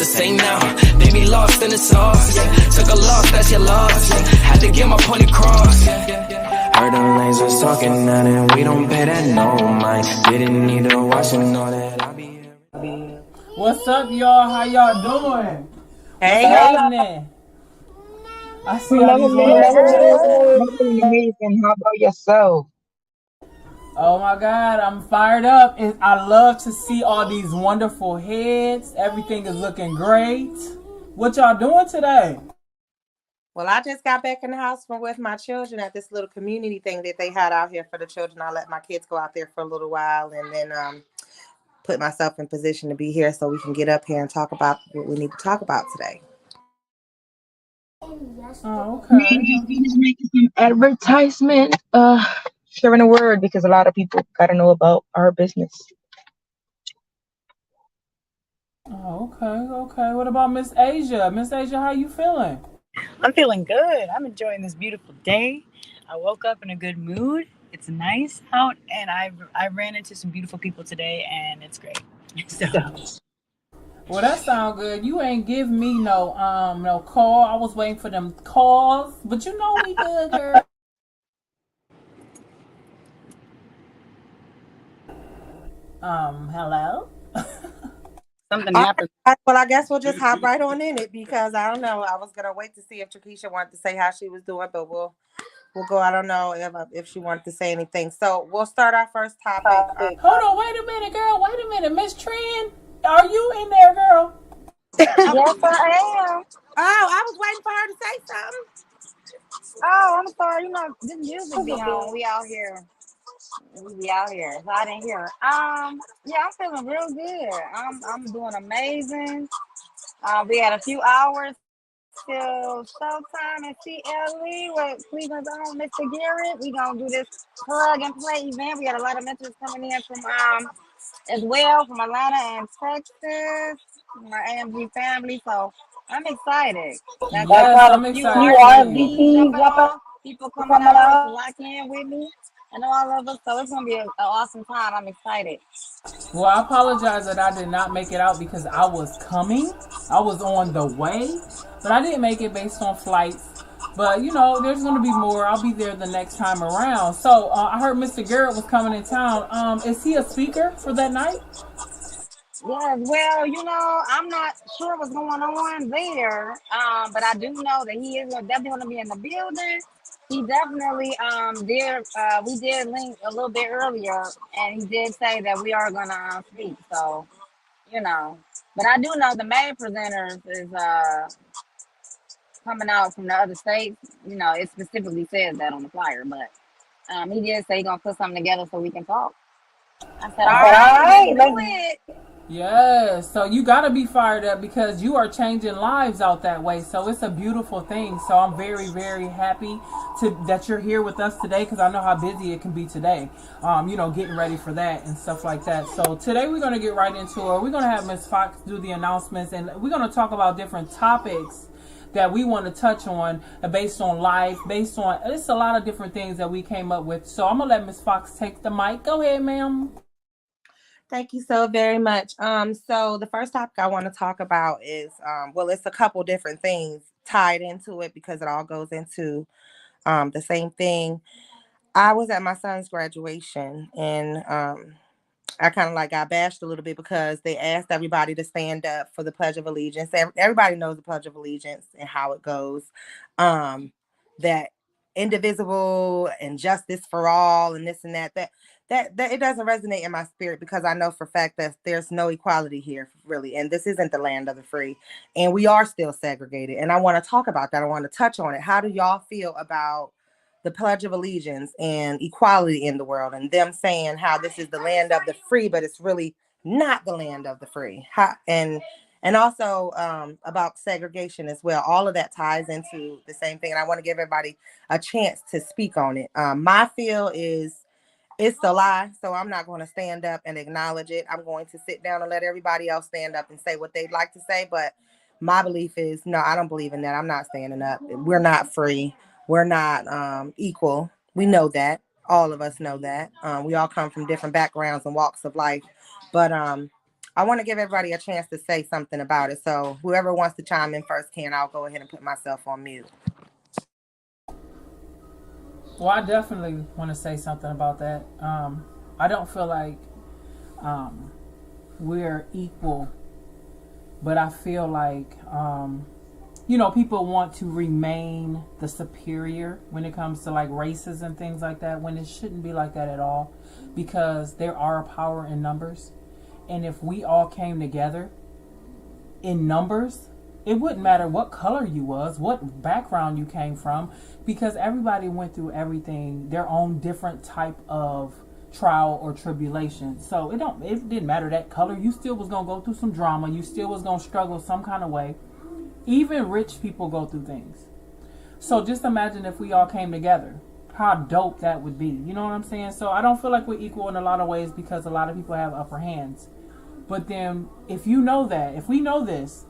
the same now. They be lost in the sauce, yeah. Took a loss, that's your loss, yeah. Had to get my point across, yeah. Heard them lanes was talking now, and we don't pay that no mind. Didn't need to watch and all that. I'll be here. What's up, y'all? How y'all doing? Hey, What's y'all. happening? I see all these Amazing. How about yourself? Oh my God, I'm fired up. And I love to see all these wonderful heads. Everything is looking great. What y'all doing today? Well, I just got back in the house from with my children at this little community thing that they had out here for the children. I let my kids go out there for a little while and then put myself in position to be here so we can get up here and talk about what we need to talk about today. Oh, okay. We just making some advertisement, sharing a word because a lot of people gotta know about our business. Oh, okay. What about Miss Asia? Miss Asia, how you feeling? I'm feeling good. I'm enjoying this beautiful day. I woke up in a good mood. It's nice out, and I ran into some beautiful people today, and it's great. So, Well, that sound good. You ain't give me no call. I was waiting for them calls, but you know we good, girl. Hello. something All happened. right. Well, I guess we'll just hop right on in it because I don't know. I was gonna wait to see if Takesha wanted to say how she was doing, but we'll go. I don't know if she wanted to say anything. So we'll start our first topic. Hold on, wait a minute, girl. Wait a minute, Miss Tran. Are you in there, girl? Yes, I am. Oh, I was waiting for her to say something. Oh, I'm sorry. You know, this music be on. We out here. We be out here. So I didn't hear. Yeah, I'm feeling real good. I'm doing amazing. We had a few hours till showtime in CLE with Cleveland's own Mr. Garrett. We gonna do this plug and play event. We got a lot of mentors coming in from as well from Atlanta and Texas, my AMG family. So I'm excited. Got Yes, quite a I'm few excited for you. RFPs jumping off, people coming out to lock in with me and all of us. So it's gonna be an awesome time. I'm excited. Well, I apologize that I did not make it out because I was coming. I was on the way, but I didn't make it based on flights. But you know, there's going to be more. I'll be there the next time around. So I heard Mr. Garrett was coming in town. Is he a speaker for that night? Yes, well, I'm not sure what's going on there, but I do know that he is definitely going to be in the building. He definitely did. We did link a little bit earlier, and he did say that we are going to speak. So, but I do know the main presenters is coming out from the other states. It specifically says that on the flyer, but he did say he's going to put something together so we can talk. I said, all right, let's do it. Yes. So you got to be fired up because you are changing lives out that way. So it's a beautiful thing. So I'm very, very happy that you're here with us today because I know how busy it can be today. Getting ready for that and stuff like that. So today we're going to get right into it. We're going to have Ms. Fox do the announcements and we're going to talk about different topics that we want to touch on based on life, it's a lot of different things that we came up with. So I'm going to let Ms. Fox take the mic. Go ahead, ma'am. Thank you so very much. So the first topic I want to talk about is, it's a couple different things tied into it because it all goes into the same thing. I was at my son's graduation and I kind of got bashed a little bit because they asked everybody to stand up for the Pledge of Allegiance. Everybody knows the Pledge of Allegiance and how it goes. That indivisible and justice for all and this and that it doesn't resonate in my spirit because I know for a fact that there's no equality here really, and this isn't the land of the free, and we are still segregated. And I want to talk about that. I want to touch on it. How do y'all feel about the Pledge of Allegiance and equality in the world, and them saying how this is the land of the free, but it's really not the land of the free? And also about segregation as well. All of that ties into the same thing, and I want to give everybody a chance to speak on it. My feel is it's a lie, so I'm not going to stand up and acknowledge it. I'm going to sit down and let everybody else stand up and say what they'd like to say, but my belief is, no, I don't believe in that. I'm not standing up. We're not free. We're not equal. We know that. All of us know that. We all come from different backgrounds and walks of life. But I want to give everybody a chance to say something about it. So whoever wants to chime in first can. I'll go ahead and put myself on mute. Well, I definitely want to say something about that. I don't feel like we're equal, but I feel like people want to remain the superior when it comes to like races and things like that, when it shouldn't be like that at all, because there are power in numbers. And if we all came together in numbers, it wouldn't matter what color you was, what background you came from, because everybody went through everything, their own different type of trial or tribulation. So it didn't matter that color. You still was gonna go through some drama. You still was gonna struggle some kind of way. Even rich people go through things. So just imagine if we all came together, how dope that would be. You know what I'm saying? So I don't feel like we're equal in a lot of ways because a lot of people have upper hands. But then if we know this,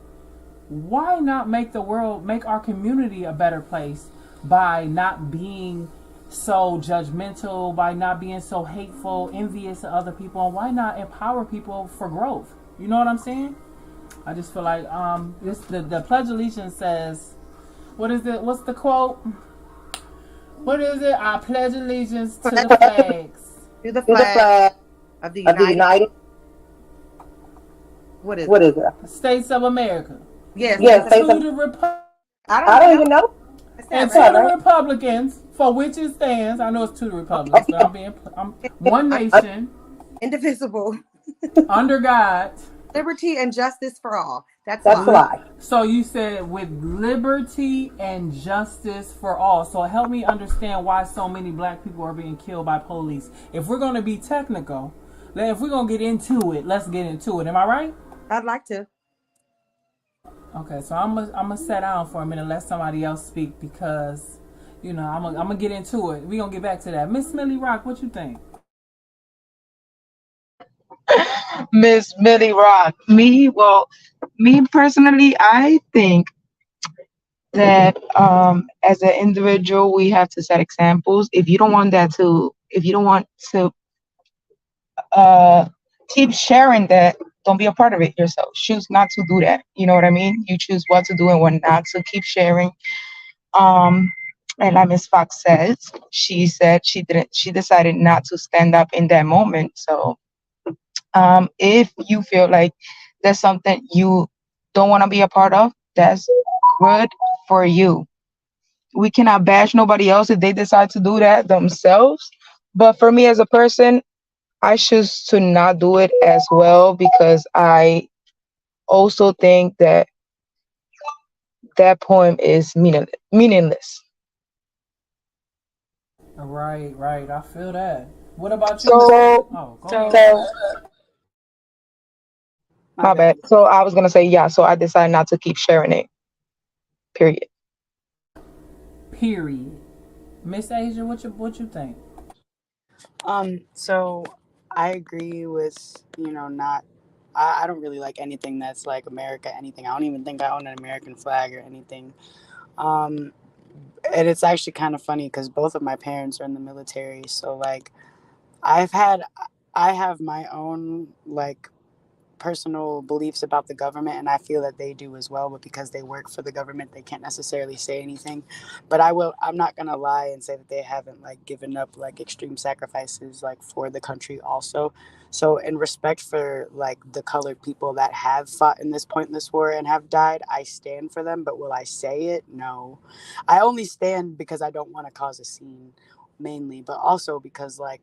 why not make our community a better place by not being so judgmental, by not being so hateful, envious of other people, and why not empower people for growth? You know what I'm saying? I just feel like the Pledge of Allegiance says, what is it? What's the quote? What is it? I pledge allegiance to the flags. To the flag of the United. What is it? States of America. Yes. To the Republic. I don't even know. And to the Republicans, for which it stands. I know it's to the Republicans, but I'm one nation, indivisible, under God, liberty and justice for all. That's why. So you said with liberty and justice for all. So help me understand why so many black people are being killed by police. If we're going to be technical, if we're going to get into it, let's get into it. Am I right? I'd like to. Okay, so I'm gonna sit down for a minute, let somebody else speak, because I'm gonna get into it. We're gonna get back to that. Miss Millie Rock, what you think? Miss Millie Rock. Me personally, I think that as an individual we have to set examples. If you don't want to keep sharing that, don't be a part of it yourself. Choose not to do that. You know what I mean? You choose what to do and what not to. Keep sharing. And like Miss Fox says, she said she decided not to stand up in that moment. So if you feel like there's something you don't want to be a part of, that's good for you. We cannot bash nobody else if they decide to do that themselves. But for me as a person, I choose to not do it as well, because I also think that poem is meaningless. Right. I feel that. What about you? So, go ahead. My bad. So I was gonna say, yeah. So I decided not to keep sharing it. Period. Miss Asia, what you think? So I agree with, not, I don't really like anything that's like America, anything. I don't even think I own an American flag or anything. Um, and it's actually kind of funny because both of my parents are in the military. So like I have my own like personal beliefs about the government, and I feel that they do as well, but because they work for the government they can't necessarily say anything. But I'm not gonna lie and say that they haven't like given up like extreme sacrifices like for the country also. So in respect for like the colored people that have fought in this pointless war and have died, I stand for them. But will I say it? No. I only stand because I don't want to cause a scene, mainly, but also because like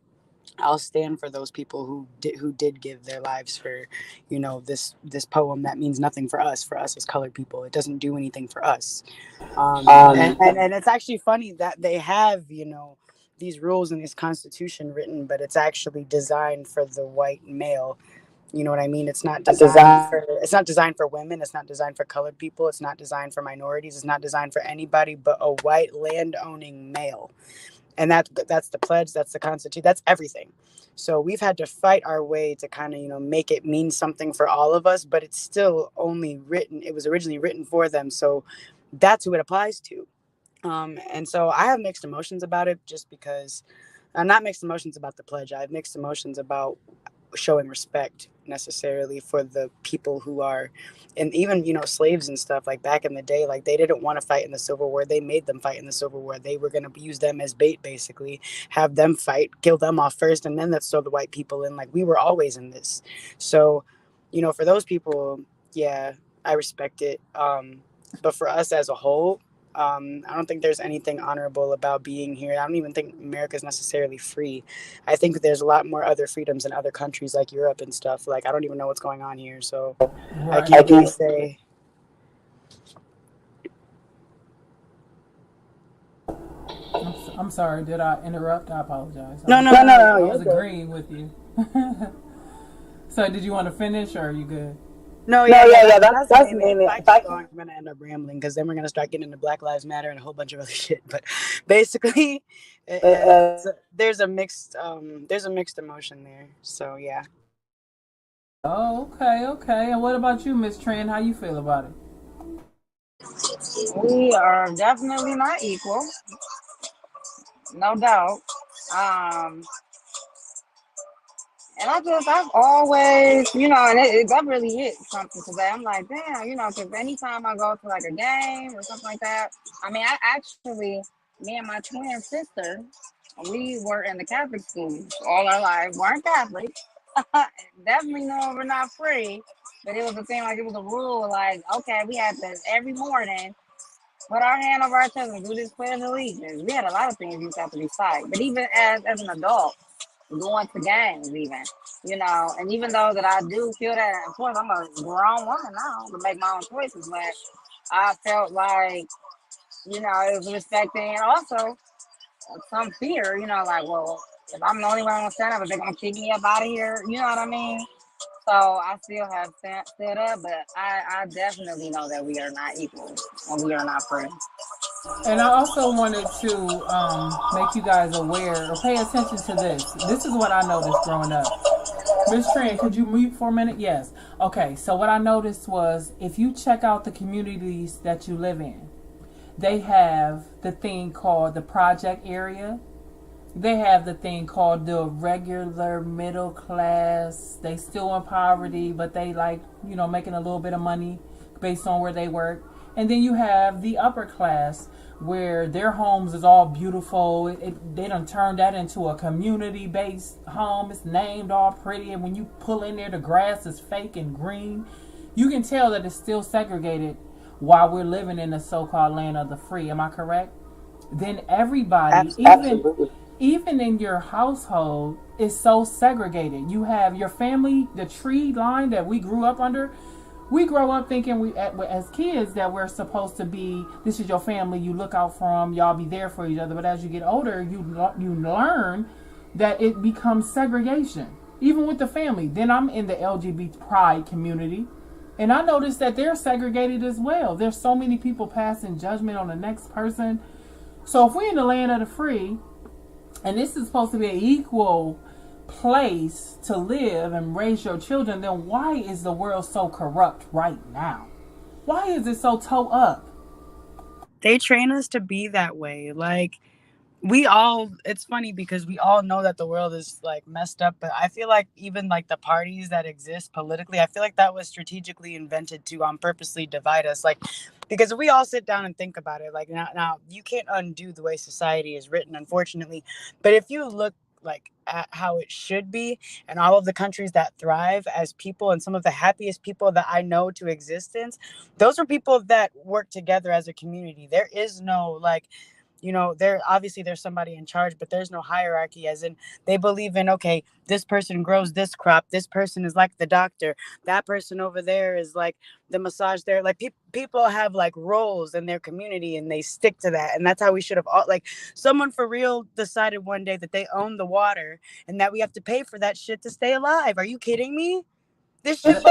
I'll stand for those people who did give their lives for, this poem that means nothing for us as colored people. It doesn't do anything for us. And it's actually funny that they have, these rules in this constitution written, but it's actually designed for the white male. You know what I mean? It's not designed for women. It's not designed for colored people. It's not designed for minorities. It's not designed for anybody but a white land-owning male. And that's the pledge, that's the constitution, that's everything. So we've had to fight our way to kind of, make it mean something for all of us, but it's still it was originally written for them. So that's who it applies to. And so I have mixed emotions about it, just because not mixed emotions about the pledge. I have mixed emotions about showing respect, necessarily for the people who are, and even, you know, slaves and stuff, like back in the day, like they didn't want to fight in the Civil War. They made them fight in the Civil War. They were going to use them as bait, basically, have them fight, kill them off first, and then let's throw the white people in. Like, we were always in this. So, you know, for those people, yeah, I respect it. But for us as a whole, I don't think there's anything honorable about being here. I don't even think America is necessarily free. I think there's a lot more other freedoms in other countries like Europe and stuff. Like, I don't even know what's going on here, so I Right. can't really say. I'm sorry. Did I interrupt? I apologize. No, I was you're good. agreeing with you. So, did you want to finish, or are you good? No, yeah, that's mainly. If I keep going, I'm gonna end up rambling because then we're gonna start getting into Black Lives Matter and a whole bunch of other shit. But basically, there's a mixed emotion there. So yeah. Oh, okay. And what about you, Miss Tran? How you feel about it? We are definitely not equal, no doubt. Um, and I've always, you know, and that really hit something today. I'm like, damn, you know, because anytime I go to like a game or something like that, I mean, I actually, me and my twin sister, we were in the Catholic school all our life, weren't Catholic. Definitely know we're not free, but it was a thing, like it was a rule, like, okay, we had to every morning put our hand over our chest and do this pledge of allegiance. We had a lot of things we used to have to recite, but even as an adult, going to games even, you know, and even though that I do feel that, of course, I'm a grown woman now to make my own choices, but I felt like, you know, it was respecting and also some fear, you know, like, well, if I'm the only one on stand up, if they're gonna kick me up out of here, you know what I mean? So I still have stood up, but I definitely know that we are not equal and we are not free. And I also wanted to make you guys aware or pay attention to this. This is what I noticed growing up. Miss Tran, could you mute for a minute? Yes. Okay, so what I noticed was if you check out the communities that you live in, they have the thing called the project area. They have the thing called the regular middle class. They still in poverty, but they like, you know, making a little bit of money based on where they work. And then you have the upper class where their homes is all beautiful. They done turned that into a community-based home. It's named all pretty. And when you pull in there, the grass is fake and green. You can tell that it's still segregated while we're living in the so-called land of the free. Am I correct? Then everybody, even in your household, is so segregated. You have your family, the tree line that we grew up under. We grow up thinking as kids that we're supposed to be, this is your family, you look out for them, y'all be there for each other. But as you get older, you learn that it becomes segregation, even with the family. Then I'm in the LGBT pride community, and I noticed that they're segregated as well. There's so many people passing judgment on the next person. So if we're in the land of the free, and this is supposed to be an equal place to live and raise your children, then why is the world so corrupt right now? Why is it so toe up? They train us to be that way. Like, it's funny because we all know that the world is like messed up, but I feel like even like the parties that exist politically, I feel like that was strategically invented to purposely divide us. Like, because if we all sit down and think about it, like now you can't undo the way society is written, unfortunately. But if you look like at how it should be, and all of the countries that thrive as people and some of the happiest people that I know to existence, those are people that work together as a community. There is no like, you know, there's somebody in charge, but there's no hierarchy, as in they believe in, okay, this person grows this crop, this person is like the doctor, that person over there is like the massage there. Like people have like roles in their community and they stick to that. And that's how we should have all, like, someone for real decided one day that they own the water and that we have to pay for that shit to stay alive. Are you kidding me? This shit,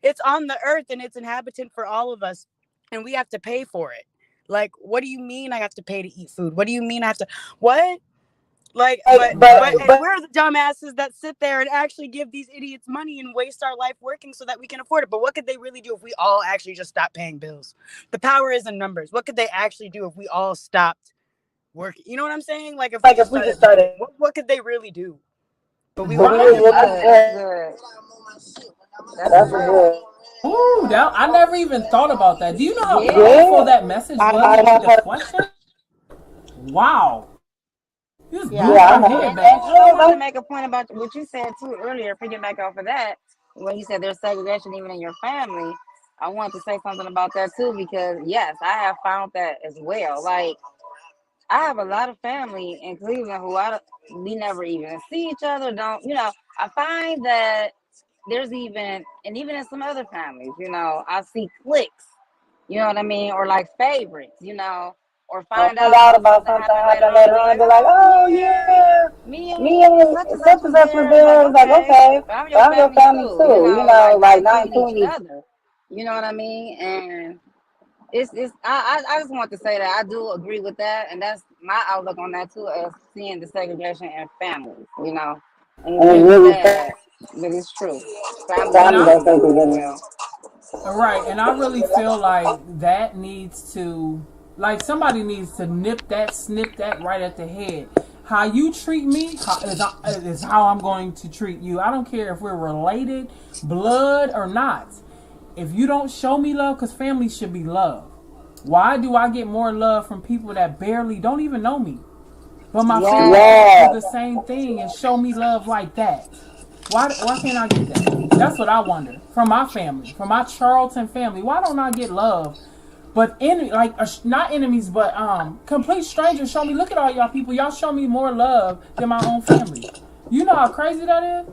it's on the earth and it's inhabitant for all of us, and we have to pay for it. Like, what do you mean I have to pay to eat food? What do you mean I have to, what? Like, but we're the dumbasses that sit there and actually give these idiots money and waste our life working so that we can afford it. But what could they really do if we all actually just stopped paying bills? The power is in numbers. What could they actually do if we all stopped working? You know what I'm saying? Like, if we just started, what could they really do? But we Good. That's a good. Ooh, that, I never even thought about that. Do you know how Yeah. powerful that message was with the question? Wow. You just Yeah, blew I my know. head And back. I want to make a point about what you said too earlier, picking back off of that, when you said there's segregation even in your family. I want to say something about that too, because yes, I have found that as well. Like, I have a lot of family in Cleveland who we never even see each other. Don't you know? I find that there's even, and even in some other families, I see cliques. You know what I mean? Or like favorites. Or find Find out out about about something something happening later happened on and later be on and like, be like, oh oh yeah, yeah, me me and and such and such such was and such was there. It's like, there. It's like, okay, okay, but I'm but your I'm your family family too. too. Like not Like not including each including each. other. You know what I mean? And I just want to say that I do agree with that, and that's my outlook on that too, as seeing the segregation in families. And it's And it's really really sad, but it's true. Families And are family I, that's segregated as segregated. well. right, and I really feel like that needs to, like, somebody needs to snip that right at the head. How you treat me is how I'm going to treat you. I don't care if we're related, blood or not. If you don't show me love, because family should be love. Why do I get more love from people that barely don't even know me? But my family can't do the same thing and show me love like that. Why can't I get that? That's what I wonder. From my family, from my Charlton family, why don't I get love? But not enemies, but complete strangers show me. Look at all y'all people. Y'all show me more love than my own family. You know how crazy that is.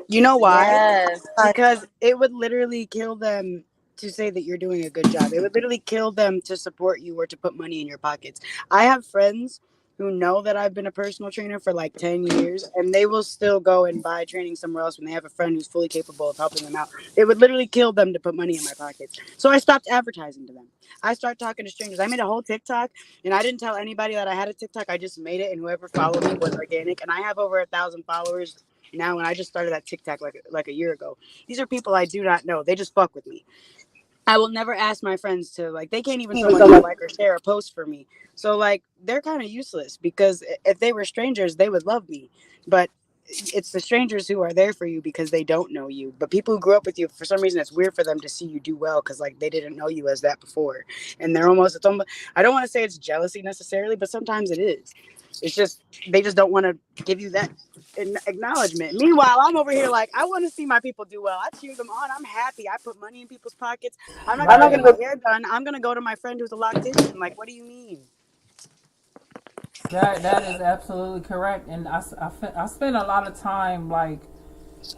You know why? Yes. Because it would literally kill them to say that you're doing a good job. It would literally kill them to support you or to put money in your pockets. I have friends who know that I've been a personal trainer for like 10 years and they will still go and buy training somewhere else when they have a friend who's fully capable of helping them out. It would literally kill them to put money in my pockets. So I stopped advertising to them. I started talking to strangers. I made a whole TikTok and I didn't tell anybody that I had a TikTok. I just made it and whoever followed me was organic. And I have over 1,000 followers now, and I just started that TikTok like a year ago. These are people I do not know. They just fuck with me. I will never ask my friends to like. They can't even so much as like or share a post for me. So like they're kind of useless because if they were strangers, they would love me. But it's the strangers who are there for you because they don't know you. But people who grew up with you, for some reason, it's weird for them to see you do well because like they didn't know you as that before, and it's almost. I don't want to say it's jealousy necessarily, but sometimes it is. It's just they just don't want to give you that acknowledgement. Meanwhile, I'm over here like I want to see my people do well. I cheer them on. I'm happy. I put money in people's pockets. I'm not gonna go get Right. my hair done. I'm gonna go to my friend who's a loctician. Like, what do you mean? That is absolutely correct. And I spend a lot of time like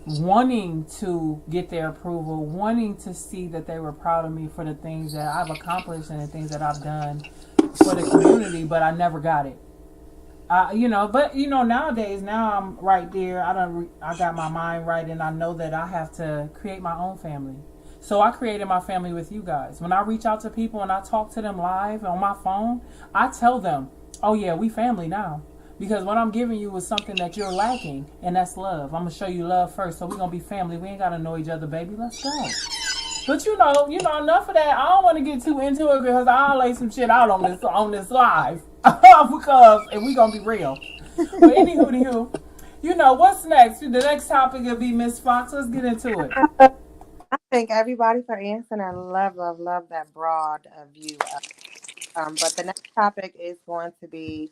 wanting to get their approval, wanting to see that they were proud of me for the things that I've accomplished and the things that I've done for the community, but I never got it. But nowadays, now I'm right there. I got my mind right, and I know that I have to create my own family. So I created my family with you guys. When I reach out to people and I talk to them live on my phone, I tell them, "Oh yeah, we family now." Because what I'm giving you is something that you're lacking, and that's love. I'm gonna show you love first, so we're gonna be family. We ain't gotta know each other, baby. Let's go. But enough of that. I don't want to get too into it because I'll lay some shit out on this live because and we gonna be real. But anywho, what's next? The next topic will be Miss Fox. Let's get into it. I thank everybody for answering. I love, love, love that broad view. But the next topic is going to be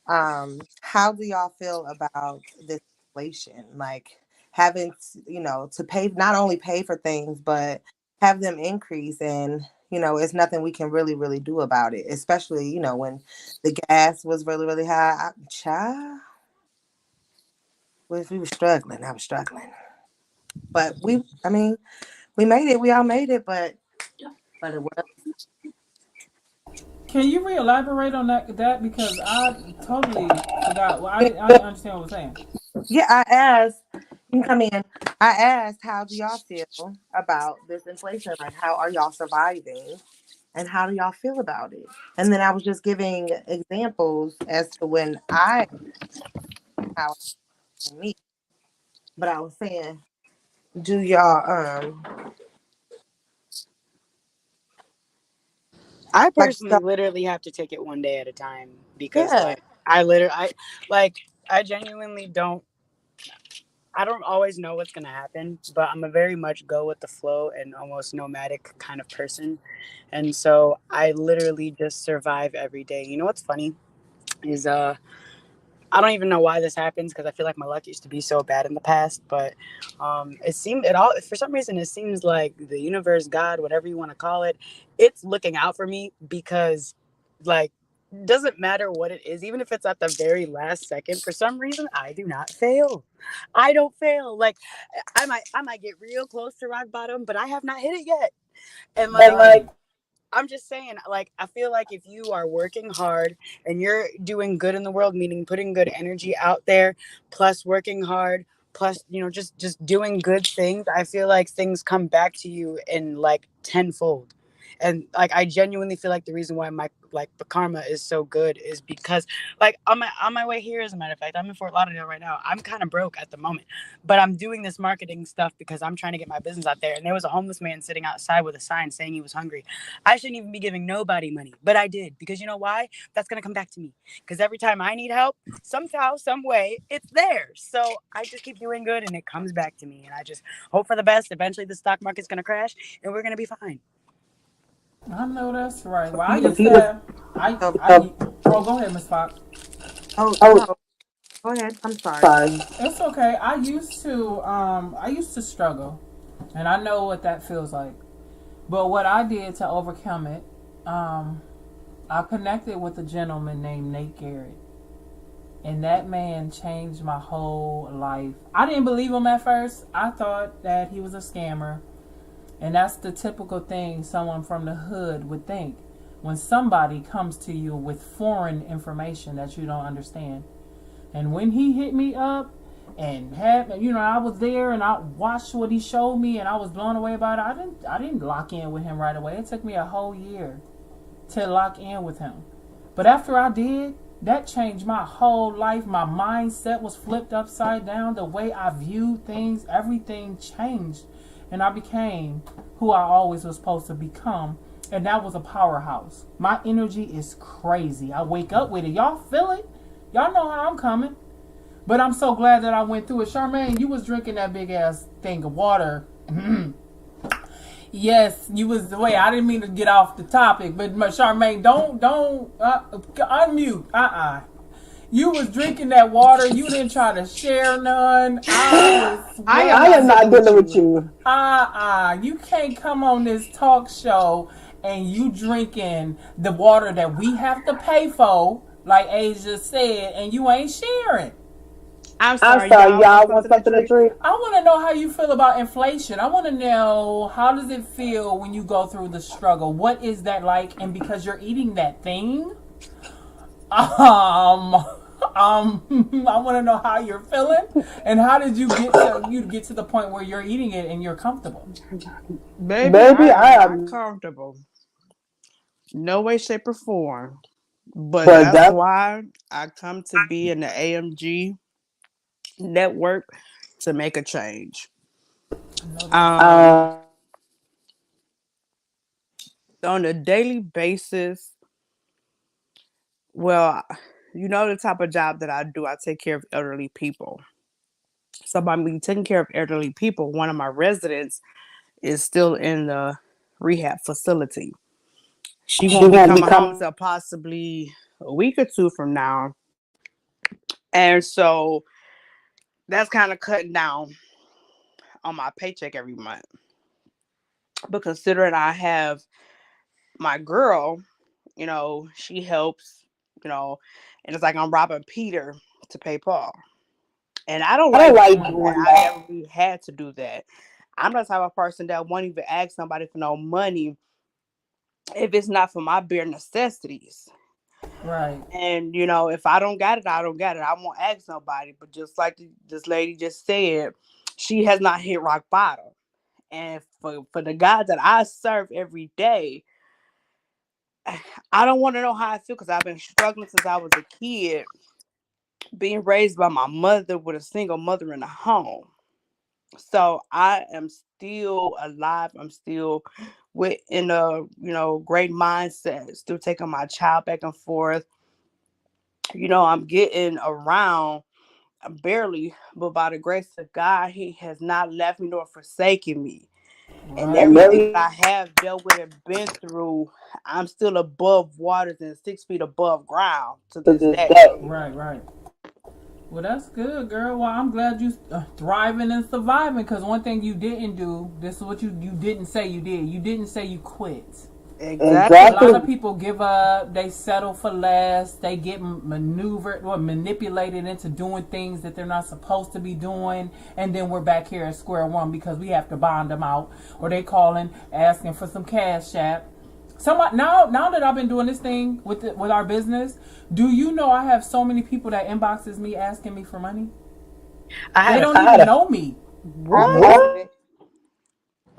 how do y'all feel about this inflation? Like having, to pay, not only pay for things, but have them increase. And, it's nothing we can really, really do about it, especially, when the gas was really, really high. We were struggling. I was struggling. But we made it. We all made it, but it was. Can you re-elaborate on that because I totally forgot. Well, I didn't understand what I was saying. Yeah, I asked. You can come in. I asked, how do y'all feel about this inflation? Like, how are y'all surviving, and how do y'all feel about it? And then I was just giving examples as to when how me. But I was saying, do y'all I like personally literally have to take it one day at a time because yeah, like I genuinely don't I don't always know what's gonna happen, but I'm a very much go with the flow and almost nomadic kind of person. And so I literally just survive every day. You know what's funny is I don't even know why this happens because I feel like my luck used to be so bad in the past, but it all for some reason it seems like the universe, God, whatever you want to call it, it's looking out for me because like doesn't matter what it is, even if it's at the very last second, for some reason I do not fail. I don't fail. Like I might get real close to rock bottom, but I have not hit it yet. And like I'm just saying, like, I feel like if you are working hard and you're doing good in the world, meaning putting good energy out there, plus working hard, plus, just doing good things, I feel like things come back to you in like tenfold. And like I genuinely feel like the reason why my like the karma is so good is because like on my way here, as a matter of fact, I'm in Fort Lauderdale right now. I'm kind of broke at the moment, but I'm doing this marketing stuff because I'm trying to get my business out there. And there was a homeless man sitting outside with a sign saying he was hungry. I shouldn't even be giving nobody money, but I did because you know why? That's gonna come back to me. Because every time I need help, somehow, some way, it's there. So I just keep doing good, and it comes back to me. And I just hope for the best. Eventually, the stock market's gonna crash, and we're gonna be fine. I know that's right. Well, I used to. Oh, go ahead, Miss Fox. Oh, no. Go ahead. I'm sorry. It's okay. I used to struggle, and I know what that feels like. But what I did to overcome it, I connected with a gentleman named Nate Garrett, and that man changed my whole life. I didn't believe him at first. I thought that he was a scammer, and that's the typical thing someone from the hood would think when somebody comes to you with foreign information that you don't understand. And when he hit me up and had, I was there and I watched what he showed me and I was blown away by it. I didn't lock in with him right away. It took me a whole year to lock in with him. But after I did, that changed my whole life. My mindset was flipped upside down. The way I viewed things, everything changed. And I became who I always was supposed to become. And that was a powerhouse. My energy is crazy. I wake up with it. Y'all feel it? Y'all know how I'm coming. But I'm so glad that I went through it. Charmaine, you was drinking that big ass thing of water. Yes, you was the way. I didn't mean to get off the topic, but Charmaine, don't unmute. You was drinking that water. You didn't try to share none. I am not dealing with you. You can't come on this talk show and you drinking the water that we have to pay for, like Asia said, and you ain't sharing. I'm sorry, y'all want something to drink? I want to know how you feel about inflation. I want to know, how does it feel when you go through the struggle? What is that like? And because you're eating that thing, I want to know how you're feeling, and how did you get to the point where you're eating it and you're comfortable? Baby, I am not comfortable. No way, shape, or form. But that's why I come to be in the AMG network to make a change. On a daily basis, well, the type of job that I do, I take care of elderly people. So by me taking care of elderly people, one of my residents is still in the rehab facility. She won't be coming home until possibly a week or two from now. And so that's kind of cutting down on my paycheck every month. But considering I have my girl, she helps, and it's like I'm robbing Peter to pay Paul. And I don't like doing that. I never really had to do that. I'm the type of person that won't even ask somebody for no money if it's not for my bare necessities. Right. And, if I don't got it, I don't got it. I won't ask nobody. But just like this lady just said, she has not hit rock bottom. And for the God that I serve every day, I don't want to know how I feel because I've been struggling since I was a kid, being raised by my mother with a single mother in the home. So I am still alive. I'm still in a great mindset, still taking my child back and forth. I'm getting around barely, but by the grace of God, He has not left me nor forsaken me. And Right. everything that I have dealt with and been through, I'm still above waters and 6 feet above ground to this day. Right, right. Well, that's good, girl. Well, I'm glad you thriving and surviving. Because one thing you didn't do, this is what you didn't say you did. You didn't say you quit. Exactly. A lot of people give up. They settle for less. They get maneuvered or manipulated into doing things that they're not supposed to be doing. And then we're back here at square one because we have to bond them out. Or they calling, asking for some cash app. Somebody, now that I've been doing this thing with our business, do you know I have so many people that inboxes me asking me for money? They don't even know me. What?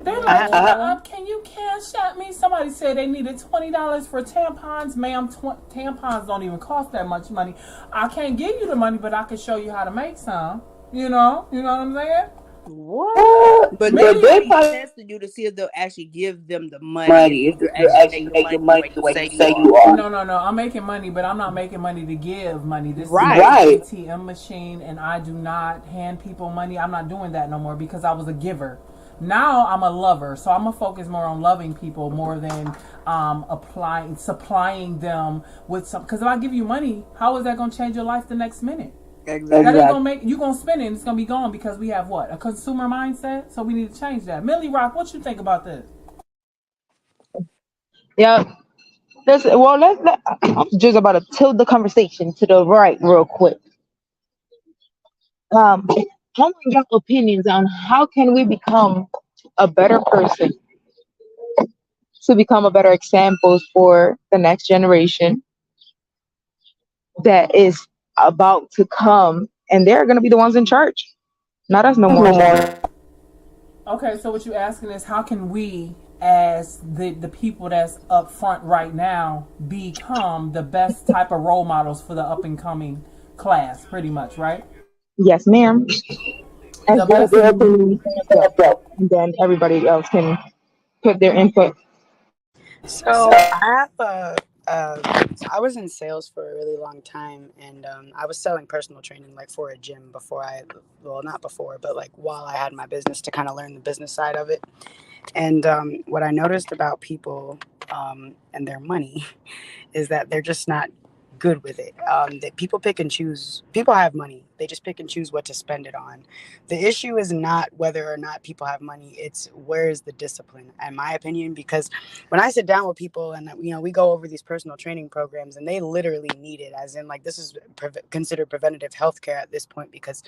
They're like, can you cash out me? Somebody said they needed $20 for tampons. Ma'am, tampons don't even cost that much money. I can't give you the money, but I can show you how to make some. You know what I'm saying? What? But they probably tested you to see if they'll actually give them the money. If you're actually making money the way you say you are. No. I'm making money, but I'm not making money to give money. This is an ATM machine, and I do not hand people money. I'm not doing that no more because I was a giver. Now I'm a lover, so I'm gonna focus more on loving people more than supplying them with some. Because if I give you money, how is that gonna change your life the next minute? Exactly. That ain't gonna you gonna spend it and it's gonna be gone because we have what? A consumer mindset? So we need to change that. Millie Rock, what you think about this? Yeah. I'm just about to tilt the conversation to the right real quick. I want your opinions on how can we become a better person to become a better example for the next generation that is about to come, and they're going to be the ones in charge, not us no more. Okay, so what you're asking is how can we, as the people that's up front right now, become the best type of role models for the up and coming class, pretty much, right? Yes, ma'am. And then everybody else can put their input. So I have I was in sales for a really long time, and I was selling personal training like for a gym not before, but like while I had my business to kind of learn the business side of it. And what I noticed about people and their money is that they're just not good with it. That people pick and choose. People have money. They just pick and choose what to spend it on. The issue is not whether or not people have money. It's where is the discipline, in my opinion, because when I sit down with people and, we go over these personal training programs and they literally need it, as in like this is considered preventative healthcare at this point because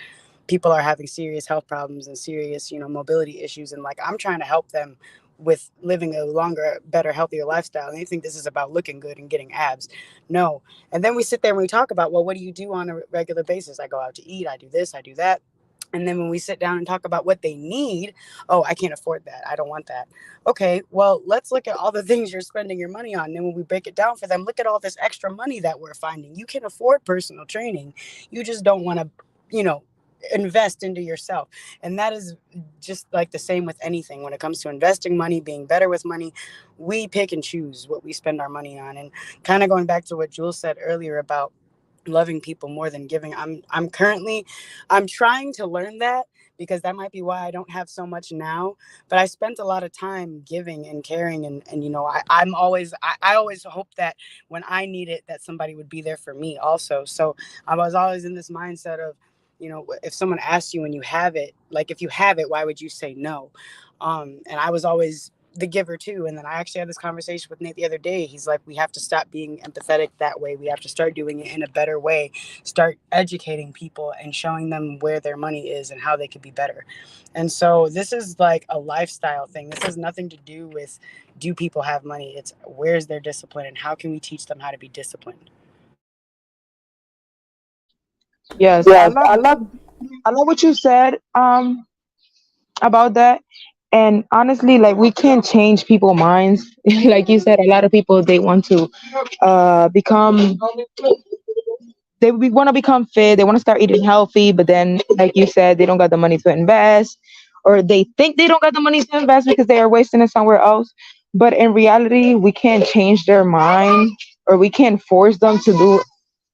people are having serious health problems and serious, mobility issues. And like, I'm trying to help them with living a longer, better, healthier lifestyle. And they think this is about looking good and getting abs. No. And then we sit there and we talk about, well, what do you do on a regular basis? I go out to eat, I do this, I do that. And then when we sit down and talk about what they need, oh, I can't afford that. I don't want that. Okay, well, let's look at all the things you're spending your money on. And then when we break it down for them, look at all this extra money that we're finding. You can afford personal training. You just don't want to, invest into yourself. And that is just like the same with anything. When it comes to investing money, being better with money, we pick and choose what we spend our money on. And kind of going back to what Jules said earlier about loving people more than giving, I'm trying to learn that, because that might be why I don't have so much now. But I spent a lot of time giving and caring, and I always hope that when I need it, that somebody would be there for me also. So I was always in this mindset of, if someone asks you and you have it, like if you have it, why would you say no? And I was always the giver too. And then I actually had this conversation with Nate the other day. He's like, we have to stop being empathetic that way. We have to start doing it in a better way, start educating people and showing them where their money is and how they could be better. And so this is like a lifestyle thing. This has nothing to do with, do people have money? It's where's their discipline and how can we teach them how to be disciplined? Yes, I love what you said about that. And honestly, like, we can't change people's minds. Like you said, a lot of people, they want to want to become fit. They want to start eating healthy, but then, like you said, they don't got the money to invest, or they think they don't got the money to invest because they are wasting it somewhere else. But in reality, we can't change their mind, or we can't force them to do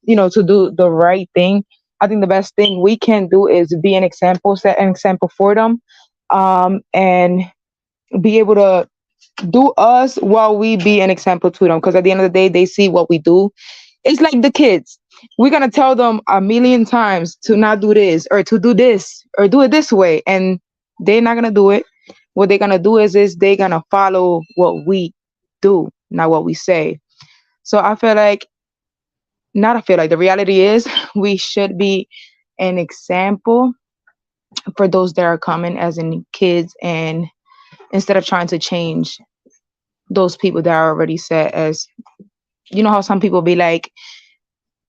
the right thing. I think the best thing we can do is be an example, set an example for them, and be able to do us while we be an example to them. Because at the end of the day, they see what we do. It's like the kids. We're gonna tell them a million times to not do this or to do this or do it this way, and they're not gonna do it. What they're gonna do is they're gonna follow what we do, not what we say. So I feel like, not I feel like the reality is we should be an example for those that are coming as in kids, and instead of trying to change those people that are already set as, you know how some people be like,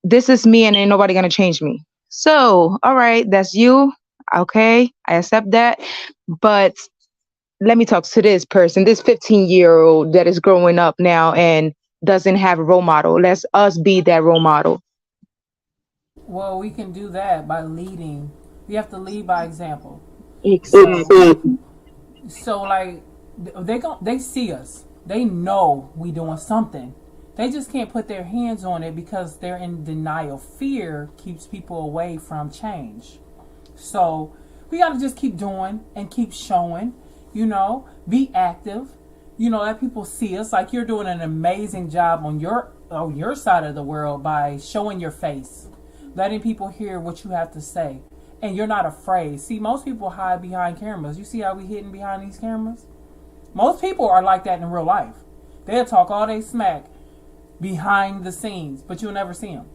this is me and ain't nobody gonna change me. So, all right, that's you. Okay, I accept that. But let me talk to this person, this 15-year-old that is growing up now and doesn't have a role model. Let's us be that role model. Well, we can do that by leading. We have to lead by example. Exactly. So like they see us. They know we doing something. They just can't put their hands on it because they're in denial. Fear keeps people away from change. So we got to just keep doing and keep showing, be active, let people see us. Like you're doing an amazing job on your side of the world by showing your face, letting people hear what you have to say. And you're not afraid. See, most people hide behind cameras. You see how we hidden behind these cameras? Most people are like that in real life. They'll talk all they smack behind the scenes, but you'll never see them.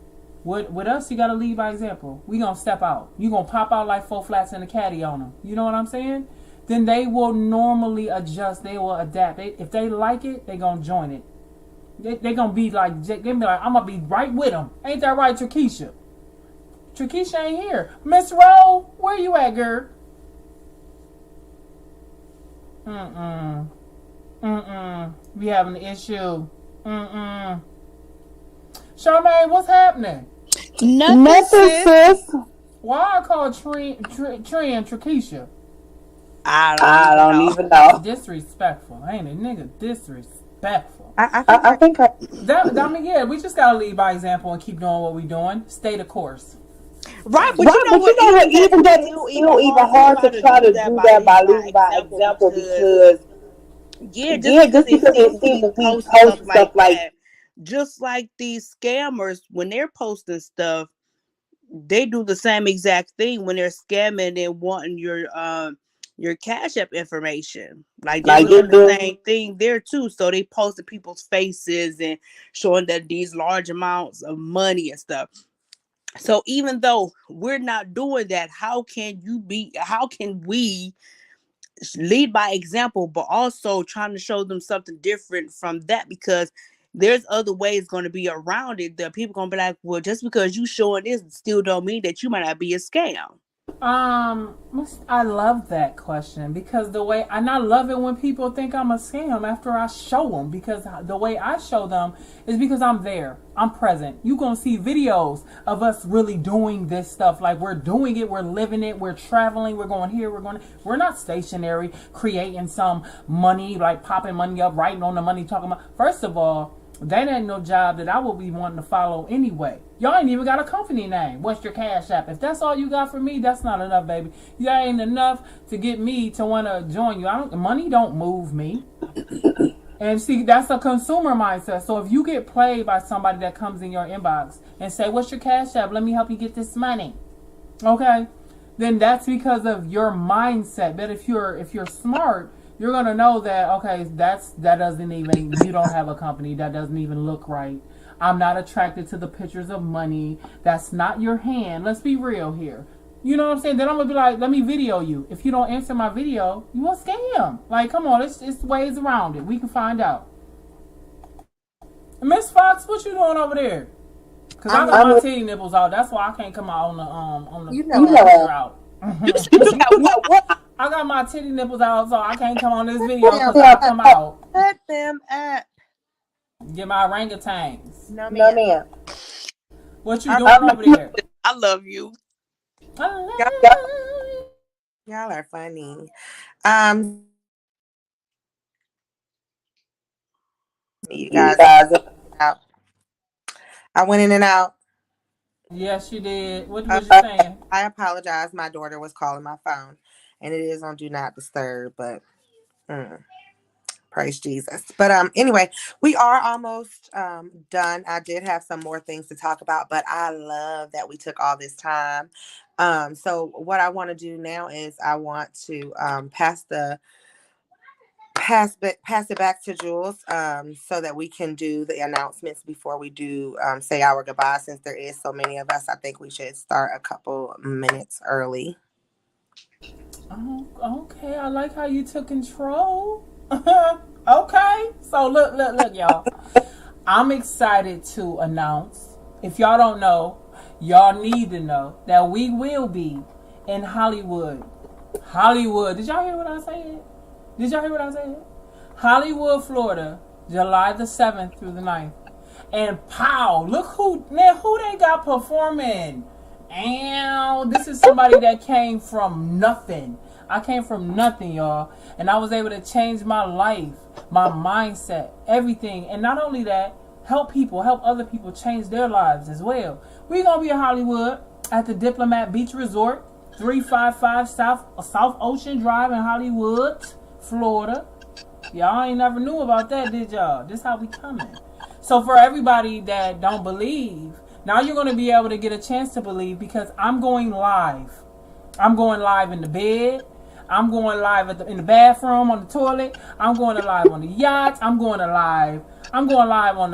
With us, you got to lead by example. We going to step out. You going to pop out like 4 flats in a caddy on them. You know what I'm saying? Then they will normally adjust. They will adapt. If they like it, they going to join it. They going to be like, I'm going to be right with them. Ain't that right, Trakeisha? Trakeisha ain't here. Miss Rowe, where you at, girl? We having an issue. Charmaine, what's happening? Nothing, sis. Why I call Trey and Trakeisha? I don't even know. Disrespectful, ain't it, nigga? Disrespectful. I think yeah, we just gotta lead by example and keep doing what we doing. Stay the course. Right, but you know what? Even that is still even hard to try to do that by leading by example because just because they see we post stuff like that, just like these scammers when they're posting stuff, they do the same exact thing when they're scamming and wanting your Cash App information. Like they're doing the same thing there too. So they posted people's faces and showing that these large amounts of money and stuff. So even though we're not doing that, how can we lead by example, but also trying to show them something different from that? Because there's other ways going to be around it that people going to be like, well, just because you showing this still don't mean that you might not be a scam. I love that question because and I love it when people think I'm a scam after I show them, because the way I show them is because I'm there, I'm present. You gonna see videos of us really doing this stuff, like we're doing it, we're living it, we're traveling, we're going here, we're not stationary, creating some money, like popping money up, writing on the money, talking about. First of all, that ain't no job that I will be wanting to follow anyway. Y'all ain't even got a company name. What's your Cash App? If that's all you got for me, that's not enough, baby. That ain't enough to get me to want to join you. Money don't move me. And see, that's a consumer mindset. So if you get played by somebody that comes in your inbox and say, what's your Cash App? Let me help you get this money. Okay? Then that's because of your mindset. But if you're smart, you're gonna know that, okay, that doesn't even, you don't have a company, that doesn't even look right. I'm not attracted to the pictures of money. That's not your hand. Let's be real here. You know what I'm saying? Then I'm gonna be like, let me video you. If you don't answer my video, you a scam. Like, come on, it's ways around it. We can find out. Miss Fox, what you doing over there? Cause I got my titty nipples out. That's why I can't come out on the picture out. I got my titty nipples out, so I can't come on this video because I come out. Put them up. Get my orangutans. No, ma'am. What you doing over there? I love you. Y'all are funny. You guys out. I went in and out. Yes, you did. What was you saying? I apologize. My daughter was calling my phone, and it is on Do Not Disturb. But praise Jesus. But anyway, we are almost done. I did have some more things to talk about, but I love that we took all this time. So what I want to do now is I want to pass it back to Jules so that we can do the announcements before we do say our goodbye. Since there is so many of us, I think we should start a couple minutes early. Oh, okay. I like how you took control. Okay. So look, y'all. I'm excited to announce. If y'all don't know, y'all need to know that we will be in Hollywood. Hollywood. Did y'all hear what I said? Hollywood, Florida, July the 7th through the 9th. And pow, look who they got performing. And this is somebody that came from nothing. I came from nothing, y'all. And I was able to change my life, my mindset, everything. And not only that, help other people change their lives as well. We're going to be in Hollywood at the Diplomat Beach Resort, 355 South Ocean Drive in Hollywood, Florida. Y'all ain't never knew about that, did y'all? This how we coming. So for everybody that don't believe, now you're going to be able to get a chance to believe because I'm going live. I'm going live in the bed. I'm going live in the bathroom, on the toilet. I'm going live on the yacht. I'm going live on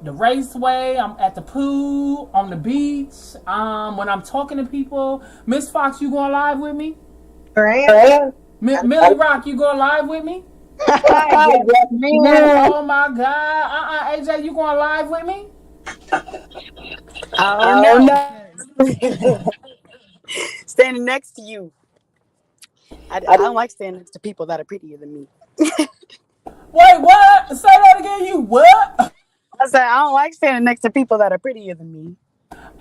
the raceway. I'm at the pool, on the beach. When I'm talking to people. Miss Fox, you going live with me? Millie Rock, you going live with me? Oh my God. AJ, you going live with me? Oh no. Standing next to you. I don't like standing next to people that are prettier than me. Wait, what? Say that again. You what? I said I don't like standing next to people that are prettier than me.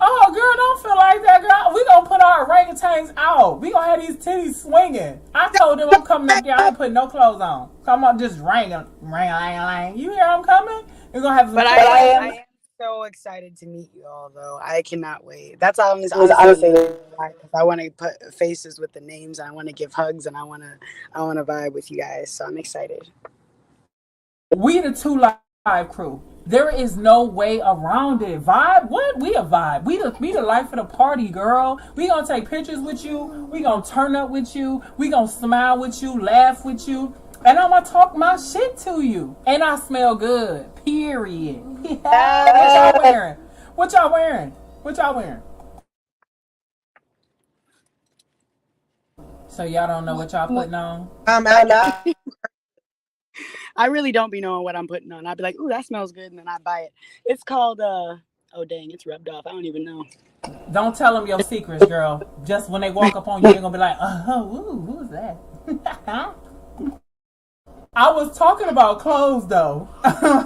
Oh, girl, don't feel like that, girl. We gonna put our orangutans out. We gonna have these titties swinging. I told them I'm coming up there. I ain't putting no clothes on. Come on, just ring. You hear I'm coming? We're gonna have. But I am so excited to meet you all, though. I cannot wait. That's honestly because I want to put faces with the names, and I want to give hugs, and I want to vibe with you guys. So I'm excited. We the 2 Live crew. There is no way around it. Vibe? What? We a vibe. We the life of the party, girl. We gonna take pictures with you. We gonna turn up with you. We gonna smile with you, laugh with you. And I'm gonna talk my shit to you. And I smell good. Period. Yeah. What y'all wearing? So y'all don't know what y'all putting on? I really don't be knowing what I'm putting on. I'd be like, ooh, that smells good, and then I buy it. It's called, oh, dang, it's rubbed off. I don't even know. Don't tell them your secrets, girl. Just when they walk up on you, they're going to be like, who's that? I was talking about clothes, though.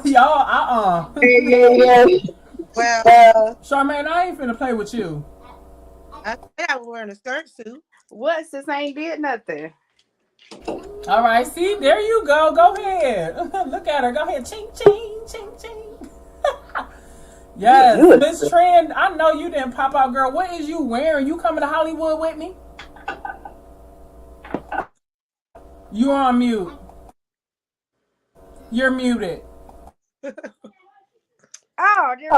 Y'all, Yeah. Well, Charmaine, I ain't finna play with you. I said I was wearing a skirt suit. What? Sis ain't did nothing. All right, see, there you go. Go ahead. Look at her. Go ahead. Ching, ching, ching, ching. Yes, Miss Trend, I know you didn't pop out, girl. What is you wearing? You coming to Hollywood with me? You're on mute. You're muted. Oh, yeah,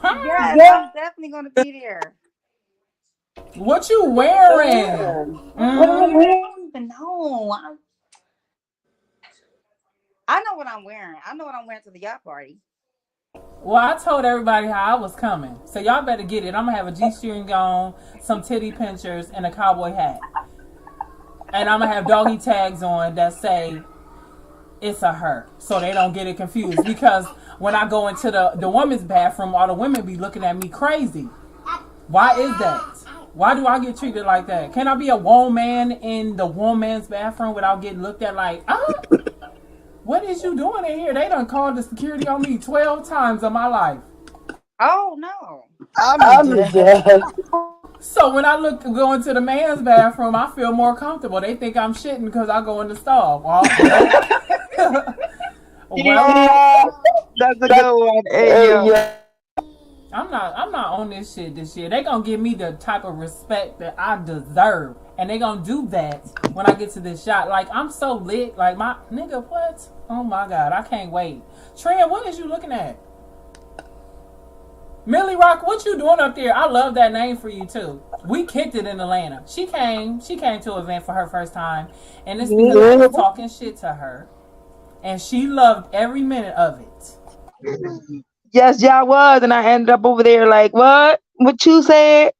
I'm definitely going to be there. What you wearing? I don't even know. I know what I'm wearing. I know what I'm wearing to the yacht party. Well, I told everybody how I was coming. So y'all better get it. I'm going to have a G-string on, some titty pinchers, and a cowboy hat. And I'm going to have doggy tags on that say, it's a her. So they don't get it confused. Because when I go into the women's bathroom, all the women be looking at me crazy. Why is that? Why do I get treated like that? Can I be a woman in the woman's bathroom without getting looked at like, what is you doing in here? They done called the security on me 12 times in my life. Oh, no. I'm dead. So when I go into the man's bathroom, I feel more comfortable. They think I'm shitting because I go in the stall. Well, yeah, that's a good one. Hey, I'm not on this shit this year. They gonna give me the type of respect that I deserve. And they gonna do that when I get to this shot. Like, I'm so lit. Like, my nigga, what? Oh my God, I can't wait. Trent, what is you looking at? Millie Rock, what you doing up there? I love that name for you too. We kicked it in Atlanta. She came to an event for her first time. And it's because I was talking shit to her. And she loved every minute of it. Yes, y'all was, and I ended up over there like, what? What you said?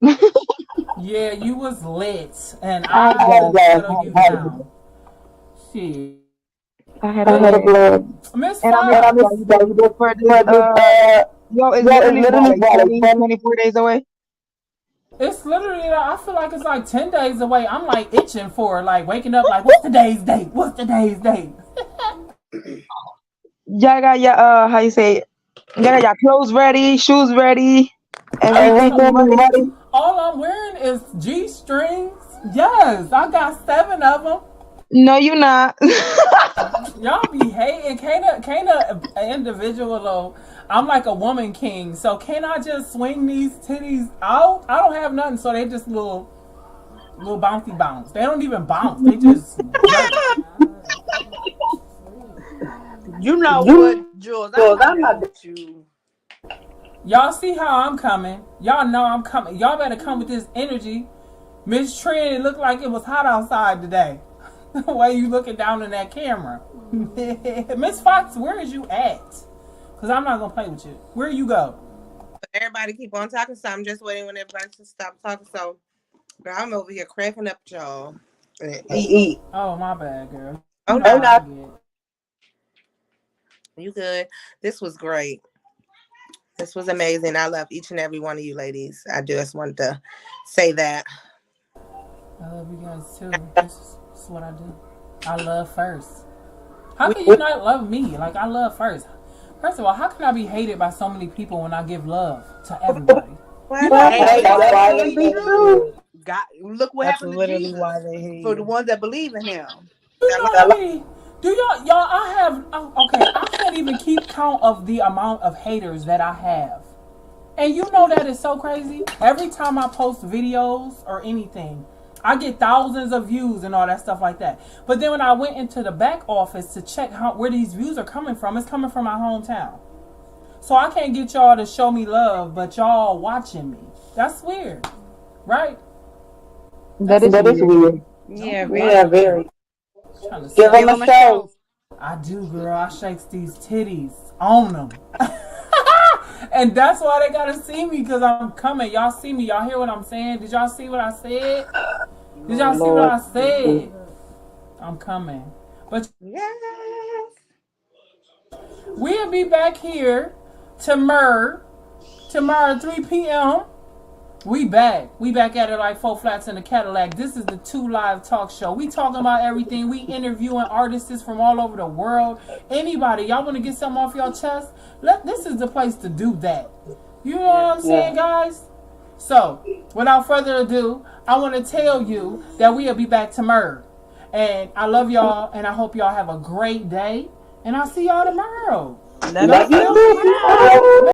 Yeah, you was lit, and I will settle you down. Shit. I had a blood. Miss And Fox. I'm for this, yo, it's literally like 24 days away. It's literally, I feel like it's like 10 days away. I'm like itching for like waking up like, what's today's date? What's today's date? Y'all got your, how you say it? Y'all got your clothes ready, shoes ready, everything ready. All I'm wearing is G-strings. Yes, I got 7 of them. No, you not. Y'all be hating. Can't an individual though. I'm like a woman king, so can I just swing these titties out? I don't have nothing, so they just little bouncy bounce. They don't even bounce. They just. You know what, Jules? I'm not with you. Y'all see how I'm coming. Y'all know I'm coming. Y'all better come with this energy. Miss Trin, it looked like it was hot outside today. The way you looking down in that camera. Miss Fox, where is you at? Because I'm not going to play with you. Where you go? Everybody keep on talking, so I'm just waiting when everybody to stop talking. So, girl, I'm over here cracking up, y'all. Oh, my bad, girl. Oh, no. You good. This was great. This was amazing. I love each and every one of you ladies. I just wanted to say that. I love you guys too. This is what I do. I love first. How can you not love me? Like, I love first. First of all, how can I be hated by so many people when I give love to everybody? Look what happened to Jesus for the ones that believe in him. Do y'all, I can't even keep count of the amount of haters that I have. And you know that is so crazy. Every time I post videos or anything, I get thousands of views and all that stuff like that. But then when I went into the back office to check where these views are coming from, it's coming from my hometown. So I can't get y'all to show me love, but y'all watching me. That's weird, right? That is weird. Yeah, very. Give them a show. I do, girl. I shakes these titties on them. And that's why they gotta see me, because I'm coming. Y'all see me. Y'all hear what I'm saying? Did y'all see what I said? Did y'all see what I said? I'm coming. But yes, we'll be back here tomorrow 3 p.m. We back at it like 4 flats in a Cadillac. This is the 2 Live Talk Show. We talking about everything. We interviewing artists from all over the world. Anybody, y'all want to get something off your chest? This is the place to do that. You know what I'm saying, guys? So, without further ado, I want to tell you that we'll be back tomorrow. And I love y'all, and I hope y'all have a great day. And I'll see y'all tomorrow. Love you.